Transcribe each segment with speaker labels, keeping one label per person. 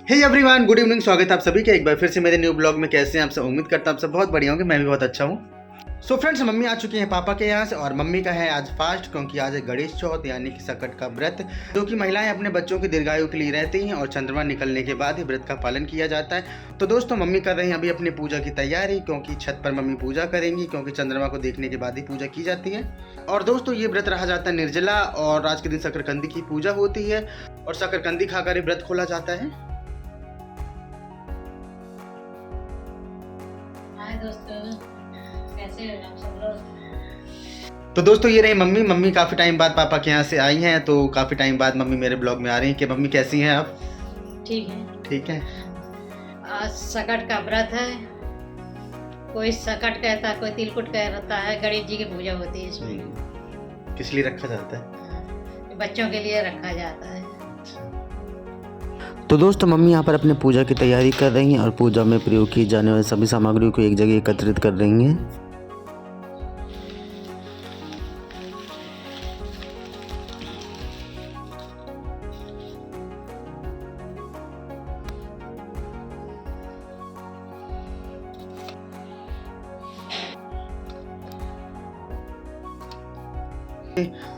Speaker 1: Hey everyone, good evening. स्वागत है आप सभी का एक बार फिर से मेरे न्यू ब्लॉग में। कैसे हैं आप सब? उम्मीद करता हूं आप सब बहुत बढ़िया होंगे। मैं भी बहुत अच्छा हूं। सो फ्रेंड्स, मम्मी आ चुकी हैं पापा के यहाँ से और मम्मी का है आज फास्ट, क्योंकि आज है गणेश चौथ यानी कि सकट का व्रत, जो कि महिलाएं अपने बच्चों की दीर्घायु के लिए रहती हैं और चंद्रमा निकलने के बाद ही व्रत का पालन किया जाता है। तो दोस्तों, मम्मी कर रही हैं अभी अपनी पूजा की तैयारी, क्योंकि छत पर मम्मी पूजा करेंगी, क्योंकि चंद्रमा को देखने के बाद ही पूजा की जाती है। और दोस्तों, ये व्रत रहा जाता है निर्जला और आज के दिन शकरकंदी की पूजा होती है और शकरकंदी खाकर ही व्रत खोला जाता है।
Speaker 2: दोस्तों, कैसे हो आप सब लोग?
Speaker 1: तो दोस्तों, ये रही मम्मी। मम्मी काफ़ी टाइम बाद पापा के यहाँ से आई हैं, तो काफ़ी टाइम बाद मम्मी मेरे ब्लॉग में आ रही हैं। कि मम्मी कैसी हैं आप?
Speaker 2: ठीक है।
Speaker 1: ठीक है।
Speaker 2: आज सकट का व्रत है। कोई सकट कहता है, कोई तिलकुट कहता है। गणेश जी की पूजा होती है इसमें।
Speaker 1: किस लिए रखा जाता है?
Speaker 2: बच्चों के लिए रखा जाता है।
Speaker 3: तो दोस्तों, मम्मी यहाँ पर अपने पूजा की तैयारी कर रही हैं और पूजा में प्रयोग की जाने वाली सभी सामग्रियों को एक जगह एकत्रित कर रही हैं।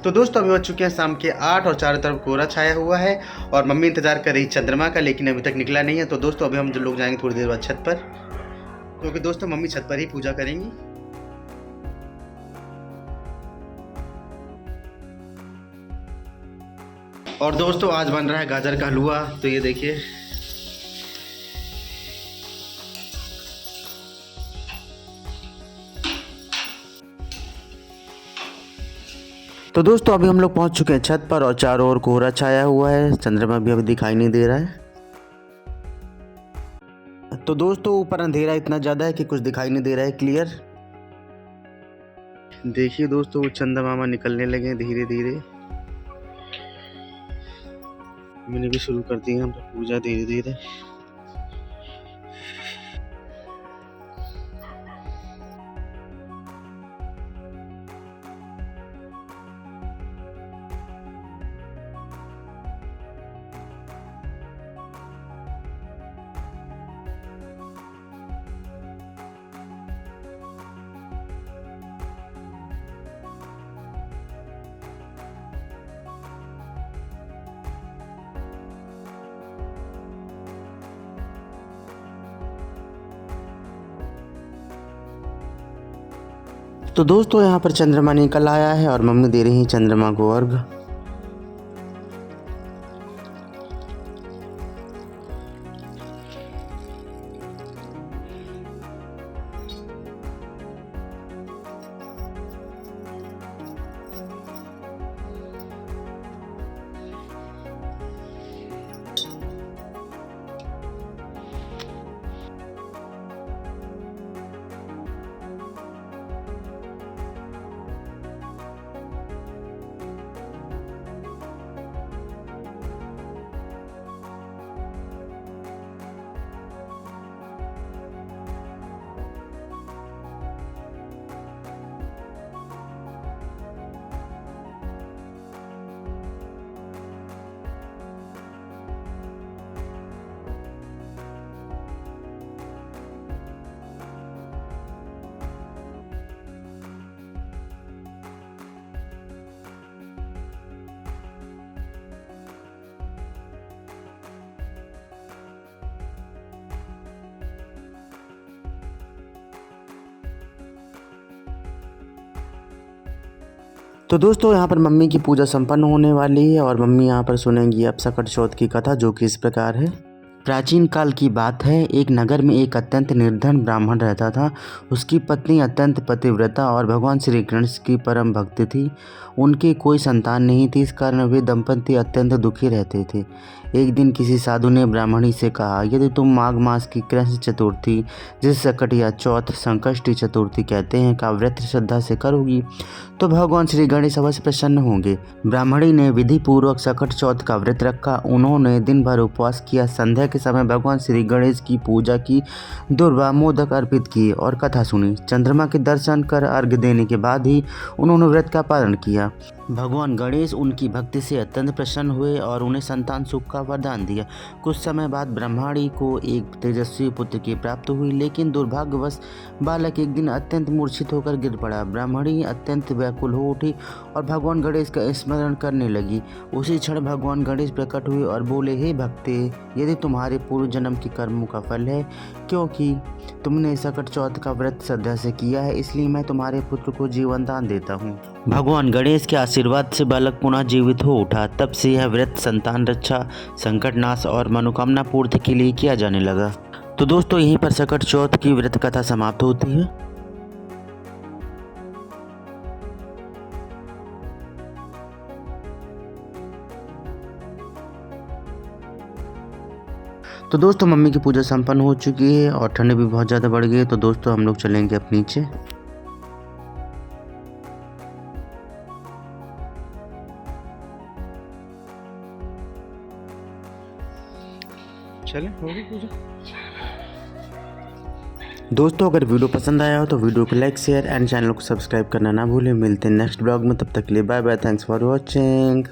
Speaker 1: तो दोस्तों, अभी हो चुके हैं शाम के 8 और चारों तरफ कोहरा छाया हुआ है और मम्मी इंतजार कर रही चंद्रमा का, लेकिन अभी तक निकला नहीं है। तो दोस्तों, अभी हम लोग जाएंगे थोड़ी देर बाद छत पर, क्योंकि दोस्तों मम्मी छत पर ही पूजा करेंगी। और दोस्तों, आज बन रहा है गाजर का हलवा। तो ये देखिए,
Speaker 3: तो दोस्तों, अभी हम लोग पहुँच चुके हैं छत पर और चारों ओर कोहरा छाया हुआ है। चंद्रमा भी अभी दिखाई नहीं दे रहा है। तो दोस्तों, ऊपर अंधेरा इतना ज़्यादा है कि कुछ दिखाई नहीं दे रहा है क्लियर।
Speaker 1: देखिए दोस्तों, चंद्रमा निकलने लगे धीरे धीरे। मैंने भी शुरू कर दी है हम पूजा धीरे धीरे।
Speaker 3: तो दोस्तों, यहाँ पर चंद्रमा निकल आया है और मम्मी दे रही हैं चंद्रमा को अर्घ। तो दोस्तों, यहाँ पर मम्मी की पूजा संपन्न होने वाली है और मम्मी यहाँ पर सुनेंगी अब सकट चौथ की कथा, जो कि इस प्रकार है। प्राचीन काल की बात है। एक नगर में एक अत्यंत निर्धन ब्राह्मण रहता था। उसकी पत्नी अत्यंत पतिव्रता और भगवान श्री कृष्ण की परम भक्त थी। उनकी कोई संतान नहीं थी, इस कारण वे दंपति अत्यंत दुखी रहते थे। एक दिन किसी साधु ने ब्राह्मणी से कहा, यदि तुम माघ मास की कृष्ण चतुर्थी, जिस सकट या चौथ संकष्टी चतुर्थी कहते हैं, का व्रत श्रद्धा से करोगी तो भगवान श्री गणेश अवश्य प्रसन्न होंगे। ब्राह्मणी ने विधि पूर्वक सकट चौथ का व्रत रखा। उन्होंने दिन भर उपवास किया। संध्या के समय भगवान श्री गणेश की पूजा की, दुर्वा मोदक अर्पित किए और कथा सुनी। चंद्रमा के दर्शन कर अर्घ्य देने के बाद ही उन्होंने व्रत का पालन किया। भगवान गणेश उनकी भक्ति से अत्यंत प्रसन्न हुए और उन्हें संतान सुख का वरदान दिया। कुछ समय बाद ब्रह्माणी को एक तेजस्वी पुत्र की प्राप्ति हुई, लेकिन दुर्भाग्यवश बालक एक दिन अत्यंत मूर्छित होकर गिर पड़ा। ब्रह्मणी अत्यंत व्याकुल हो उठी और भगवान गणेश का स्मरण करने लगी। उसी क्षण भगवान गणेश प्रकट हुए और बोले, हे भक्ते, यदि तुम्हारे पूर्व जन्म के कर्मों का फल है, क्योंकि तुमने सकट चौथ का व्रत श्रद्धा से किया है, इसलिए मैं तुम्हारे पुत्र को जीवन दान देता हूँ। भगवान गणेश के आशीर्वाद से बालक पुनः जीवित हो उठा। तब से यह व्रत संतान रक्षा, संकट नाश और मनोकामना पूर्ति के लिए किया जाने लगा। तो दोस्तों, यहीं पर सकट चौथ की व्रत कथा समाप्त होती है। तो दोस्तों, मम्मी की पूजा संपन्न हो चुकी है और ठंड भी बहुत ज़्यादा बढ़ गई है। तो दोस्तों, हम लोग चलेंगे अब नीचे।
Speaker 1: चले, होगी पूजा।
Speaker 3: दोस्तों, अगर वीडियो पसंद आया हो तो वीडियो को लाइक, शेयर एंड चैनल को सब्सक्राइब करना ना भूलें। मिलते हैं नेक्स्ट ब्लॉग में, तब तक के लिए bye bye. Thanks for watching.